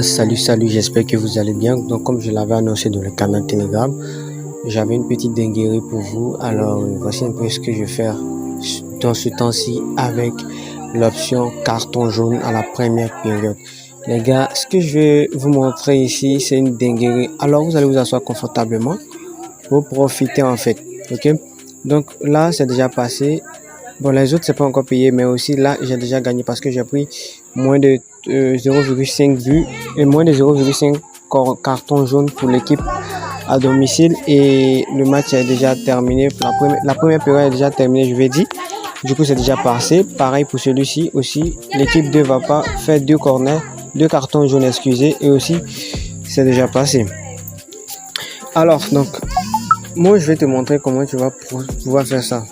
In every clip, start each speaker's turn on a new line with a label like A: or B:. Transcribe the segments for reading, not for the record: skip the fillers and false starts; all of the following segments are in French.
A: Salut, j'espère que vous allez bien. Donc, comme je l'avais annoncé dans le canal Telegram, j'avais une petite dinguerie pour vous. Alors, voici un peu ce que je vais faire dans ce temps-ci avec l'option carton jaune à la première période. Les gars, ce que je vais vous montrer ici, c'est une dinguerie. Alors, vous allez vous asseoir confortablement pour profiter en fait. Ok? Donc, là, c'est déjà passé. Bon, les autres, c'est pas encore payé, mais aussi là, j'ai déjà gagné parce que j'ai pris moins de 0,5 vues et moins de 0,5 carton jaune pour l'équipe à domicile. Et le match est déjà terminé. La première période est déjà terminée, je vais dire. Du coup, c'est déjà passé. Pareil pour celui-ci aussi. L'équipe ne va pas faire deux corners, deux cartons jaunes, excusez. Et aussi, c'est déjà passé. Alors, donc, moi, je vais te montrer comment tu vas pouvoir faire ça.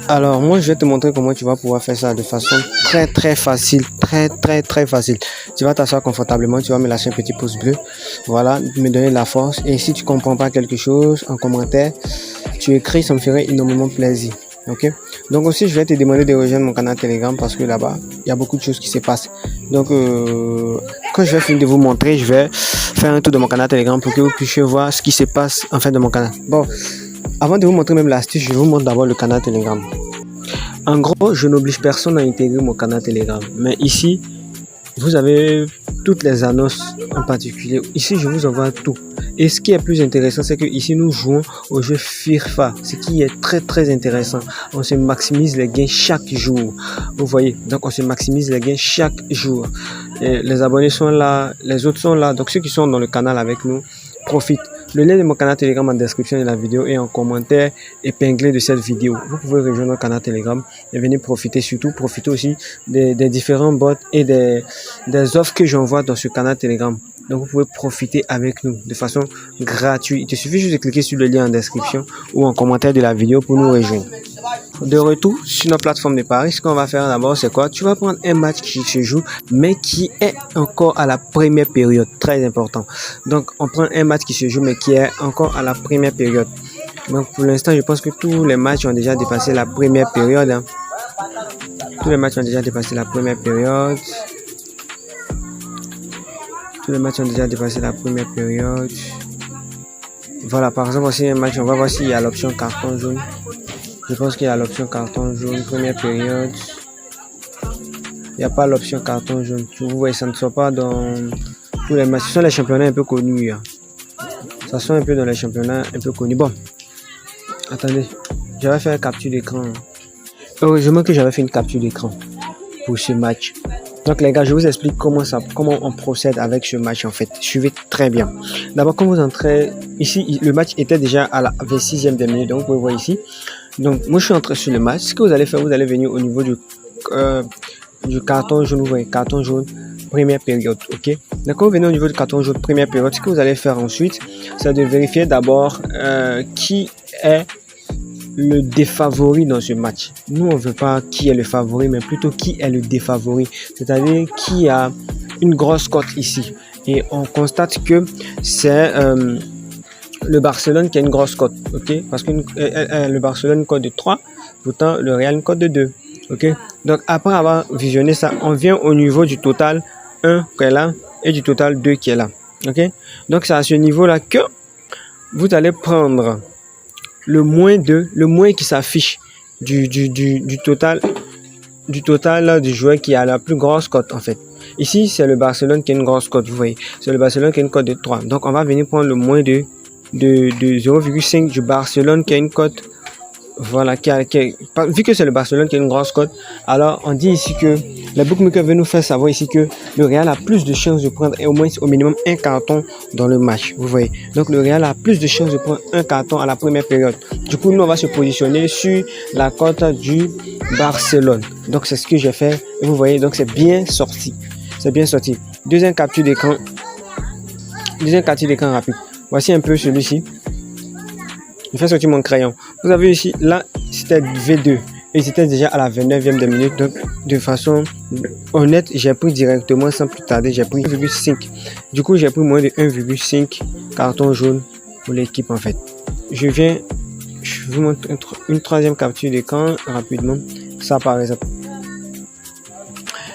A: Alors, moi, je vais te montrer comment tu vas pouvoir faire ça de façon très facile, très facile. Tu vas t'asseoir confortablement, tu vas me lâcher un petit pouce bleu, voilà, me donner de la force. Et si tu comprends pas quelque chose en commentaire, tu écris, ça me ferait énormément plaisir. Ok? Donc aussi, je vais te demander de rejoindre mon canal Telegram parce que là-bas, il y a beaucoup de choses qui se passent. Donc, quand je vais finir de vous montrer, je vais faire un tour de mon canal Telegram pour que vous puissiez voir ce qui se passe en fait de mon canal. Bon. Avant de vous montrer même l'astuce, je vous montre d'abord le canal Telegram. En gros, je n'oblige personne à intégrer mon canal Telegram. Mais ici, vous avez toutes les annonces en particulier. Ici, je vous envoie tout. Et ce qui est plus intéressant, c'est que ici, nous jouons au jeu FIFA. Ce qui est très intéressant. On se maximise les gains chaque jour. Vous voyez, donc on se maximise les gains chaque jour. Et les abonnés sont là, les autres sont là. Donc ceux qui sont dans le canal avec nous, profitent. Le lien de mon canal Telegram en description de la vidéo et en commentaire épinglé de cette vidéo. Vous pouvez rejoindre mon canal Telegram et venir profiter, surtout profiter aussi des différents bots et des offres que j'envoie dans ce canal Telegram. Donc vous pouvez profiter avec nous de façon gratuite. Il te suffit juste de cliquer sur le lien en description ou en commentaire de la vidéo pour nous rejoindre. De retour sur notre plateforme de paris, ce qu'on va faire d'abord, c'est quoi? Tu vas prendre un match qui se joue, mais qui est encore à la première période. Très important. Donc, on prend un match qui se joue, mais qui est encore à la première période. Donc, pour l'instant, je pense que tous les matchs ont déjà dépassé la première période. Hein. Tous les matchs ont déjà dépassé la première période. Tous les matchs ont déjà dépassé la première période. Voilà, par exemple, voici un match. On va voir s'il y a l'option carton jaune. Je pense qu'il y a l'option carton jaune, première période. Il n'y a pas l'option carton jaune. Vous voyez, ça ne soit pas dans tous les matchs. Ce sont les championnats un peu connus. Hein. Ça sont un peu dans les championnats un peu connus. Bon, attendez, j'avais fait une capture d'écran. Heureusement que j'avais fait une capture d'écran pour ce match. Donc les gars, je vous explique comment on procède avec ce match en fait. Suivez très bien. D'abord, quand vous entrez ici, le match était déjà à la 26e des minutes. Donc vous pouvez voir ici. Donc moi je suis entré sur le match. Ce que vous allez faire, vous allez venir au niveau du carton jaune. Vous voyez, carton jaune, première période. Ok. Donc quand vous venez au niveau du carton jaune, première période, ce que vous allez faire ensuite, c'est de vérifier d'abord qui est le défavori dans ce match. Nous, on ne veut pas qui est le favori, mais plutôt qui est le défavori. C'est-à-dire qui a une grosse cote ici. Et on constate que c'est le Barcelone qui a une grosse cote. Ok? Parce que le Barcelone a une cote de 3, pourtant le Real a une cote de 2. Ok? Donc, après avoir visionné ça, on vient au niveau du total 1 qui est là et du total 2 qui est là. Ok? Donc, c'est à ce niveau-là que vous allez prendre le moins 2, le moins qui s'affiche du total là, du joueur qui a la plus grosse cote en fait. Ici, c'est le Barcelone qui a une grosse cote, vous voyez. C'est le Barcelone qui a une cote de 3. Donc, on va venir prendre le moins de 0,5 du Barcelone qui a une cote. Voilà, vu que c'est le Barcelone qui a une grosse cote, alors on dit ici que les bookmakers veulent nous faire savoir ici que le Real a plus de chances de prendre au minimum un carton dans le match. Vous voyez, donc le Real a plus de chances de prendre un carton à la première période. Du coup, nous on va se positionner sur la cote du Barcelone. Donc c'est ce que j'ai fait. Et vous voyez, donc c'est bien sorti. C'est bien sorti. Deuxième capture d'écran rapide. Voici un peu celui-ci. Je fais sortir mon crayon. Vous avez ici, là, c'était V2. Et c'était déjà à la 29e de minute. Donc, de façon honnête, j'ai pris directement, sans plus tarder, j'ai pris 1,5. Du coup, j'ai pris moins de 1,5 carton jaune pour l'équipe, en fait. Je vous montre une troisième capture d'écran rapidement. Ça, par exemple.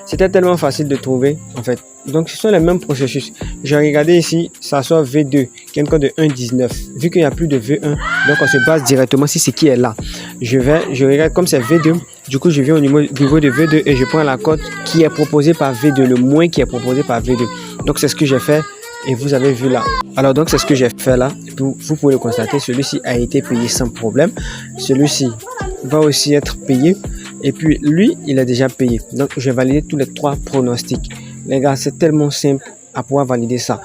A: C'était tellement facile de trouver, en fait. Donc, ce sont les mêmes processus. J'ai regardé ici, ça sort V2, qui est un code de 1.19. Vu qu'il n'y a plus de V1, donc on se base directement sur ce qui est là. Je regarde comme c'est V2, du coup, je viens au niveau de V2 et je prends la cote qui est proposée par V2, le moins qui est proposé par V2. Donc, c'est ce que j'ai fait et vous avez vu là. Alors, donc, c'est ce que j'ai fait là. Vous pouvez le constater, celui-ci a été payé sans problème. Celui-ci va aussi être payé. Et puis, lui, il est déjà payé. Donc, je vais valider tous les 3 pronostics. Les gars, c'est tellement simple à pouvoir valider ça.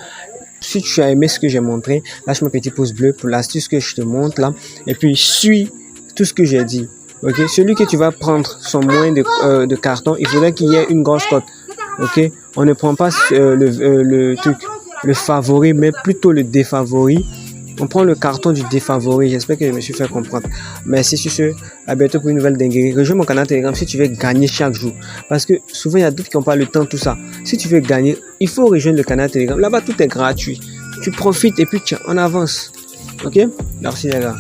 A: Si tu as aimé ce que j'ai montré, lâche mon petit pouce bleu pour l'astuce que je te montre là. Et puis, suis tout ce que j'ai dit. Ok, celui que tu vas prendre son moins de carton, il faudrait qu'il y ait une grosse cote. Ok, on ne prend pas le favori, mais plutôt le défavori. On prend le carton du défavori. J'espère que je me suis fait comprendre. Merci sur ce. À bientôt pour une nouvelle dinguerie. Rejoins mon canal Telegram si tu veux gagner chaque jour. Parce que souvent, il y a d'autres qui n'ont pas le temps, tout ça. Si tu veux gagner, il faut rejoindre le canal Telegram. Là-bas, tout est gratuit. Tu profites et puis tiens, on avance. Ok? Merci les gars.